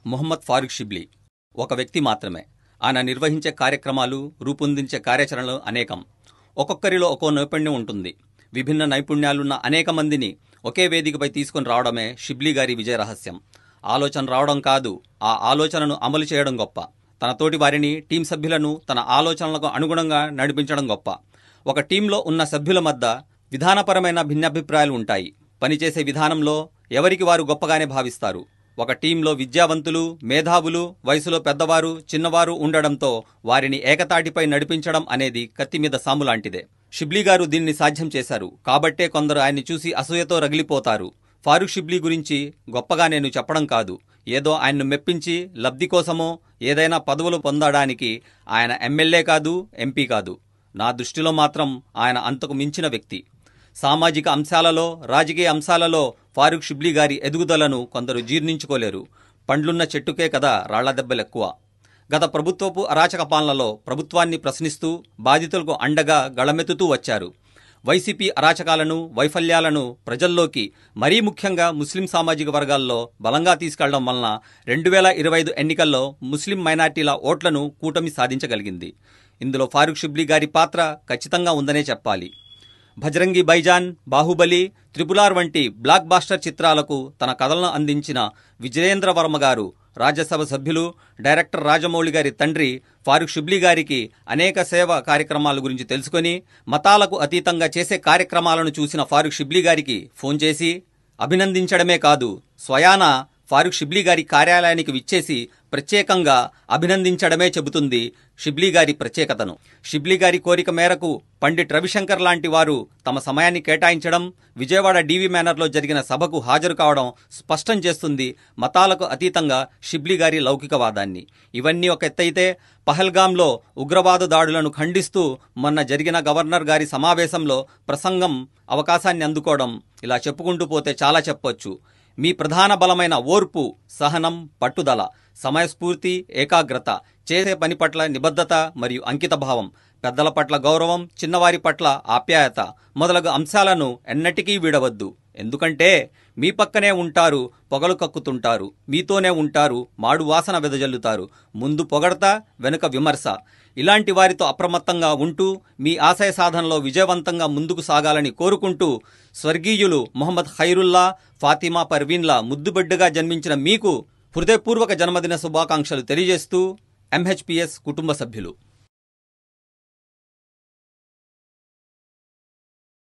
మొహమ్మద్ ఫారూక్ షిబ్లీ ఒక వ్యక్తి మాత్రమే. ఆయన నిర్వహించే కార్యక్రమాలు, రూపొందించే కార్యాచరణలు అనేకం. ఒక్కొక్కరిలో ఒక్కో నైపుణ్యం ఉంటుంది. విభిన్న నైపుణ్యాలున్న అనేక మందిని ఒకే వేదికపై తీసుకుని రావడమే షిబ్లీ గారి విజయ రహస్యం. ఆలోచన రావడం కాదు, ఆ ఆలోచనను అమలు చేయడం గొప్ప. తన తోటి వారిని, టీం సభ్యులను తన ఆలోచనలకు అనుగుణంగా నడిపించడం గొప్ప. ఒక టీంలో ఉన్న సభ్యుల మధ్య విధానపరమైన భిన్నాభిప్రాయాలు ఉంటాయి. పనిచేసే విధానంలో ఎవరికి వారు గొప్పగానే భావిస్తారు. ఒక టీంలో విద్యావంతులు, మేధావులు, వయసులో పెద్దవారు, చిన్నవారు ఉండడంతో వారిని ఏకతాటిపై నడిపించడం అనేది కత్తిమీద సాము లాంటిదే. షిబ్లీ గారు దీన్ని సాధ్యం చేశారు. కాబట్టే కొందరు ఆయన్ని చూసి అసూయతో రగిలిపోతారు. ఫారూక్ షిబ్లీ గురించి గొప్పగా నేను చెప్పడం కాదు, ఏదో ఆయన్ను మెప్పించి లబ్ధి కోసమో ఏదైనా పదవులు పొందడానికి ఆయన ఎమ్మెల్యే కాదు, ఎంపీ కాదు. నా దృష్టిలో మాత్రం ఆయన అంతకు మించిన వ్యక్తి. సామాజిక అంశాలలో, రాజకీయ అంశాలలో ఫారూక్ షిబ్లీ గారి ఎదుగుదలను కొందరు జీర్ణించుకోలేరు. పండ్లున్న చెట్టుకే కదా రాళ్ల దెబ్బలెక్కువ. గత ప్రభుత్వపు అరాచక పాలనలో ప్రభుత్వాన్ని ప్రశ్నిస్తూ బాధితులకు అండగా గళమెత్తుతూ వచ్చారు. వైసీపీ అరాచకాలను, వైఫల్యాలను ప్రజల్లోకి, మరీ ముఖ్యంగా ముస్లిం సామాజిక వర్గాల్లో బలంగా తీసుకెళ్లడం వలన 2025 ఎన్నికల్లో ముస్లిం మైనార్టీల ఓట్లను కూటమి సాధించగలిగింది. ఇందులో ఫారూక్ షిబ్లీ గారి పాత్ర ఖచ్చితంగా ఉందనే చెప్పాలి. భజరంగి భాయిజాన్, బాహుబలి, త్రిపులార్ వంటి బ్లాక్ బాస్టర్ చిత్రాలకు తన కథలను అందించిన విజయేంద్ర వర్మ గారు, రాజ్యసభ సభ్యులు, డైరెక్టర్ రాజమౌళి గారి తండ్రి ఫారూక్ షిబ్లీ గారికి అనేక సేవా కార్యక్రమాల గురించి తెలుసుకొని మతాలకు అతీతంగా చేసే కార్యక్రమాలను చూసిన ఫారూక్ షిబ్లీ గారికి ఫోన్ చేసి అభినందించడమే కాదు, స్వయాన ఫారూక్ షిబ్లీ గారి కార్యాలయానికి విచ్చేసి ప్రత్యేకంగా అభినందించడమే చెబుతుంది షిబ్లీ గారి ప్రత్యేకతను. షిబ్లీ గారి కోరిక మేరకు పండిట్ రవిశంకర్ లాంటి వారు తమ సమయాన్ని కేటాయించడం, విజయవాడ డీవీ మేనర్లో జరిగిన సభకు హాజరు కావడం స్పష్టం చేస్తుంది మతాలకు అతీతంగా షిబ్లీ గారి లౌకికవాదాన్ని. ఇవన్నీ ఒక ఎత్తైతే, పహల్గాంలో ఉగ్రవాద దాడులను ఖండిస్తూ మొన్న జరిగిన గవర్నర్ గారి సమావేశంలో ప్రసంగం అవకాశాన్ని అందుకోవడం, ఇలా చెప్పుకుంటూ పోతే చాలా చెప్పొచ్చు. మీ ప్రధాన బలమైన ఓర్పు, సహనం, పట్టుదల, సమయస్ఫూర్తి, ఏకాగ్రత, చేసే పని పట్ల నిబద్ధత మరియు అంకితభావం, పెద్దల పట్ల గౌరవం, చిన్నవారి పట్ల ఆప్యాయత మొదలగు అంశాలను ఎన్నటికీ వీడవద్దు. ఎందుకంటే మీ పక్కనే ఉంటారు, పొగలు కక్కుతుంటారు, మీతోనే ఉంటారు, మాడు వాసన వెదజల్లుతారు. ముందు పొగడత, వెనుక విమర్శ. ఇలాంటి వారితో అప్రమత్తంగా ఉంటూ మీ ఆశయ సాధనలో విజయవంతంగా ముందుకు సాగాలని కోరుకుంటూ, స్వర్గీయులు మొహమ్మద్ ఖైరుల్లా, ఫాతిమా పర్వీన్లా ముద్దుబిడ్డగా జన్మించిన మీకు హృదయపూర్వక జన్మదిన శుభాకాంక్షలు తెలియజేస్తూ ఎంహెచ్పిఎస్ కుటుంబ సభ్యులు.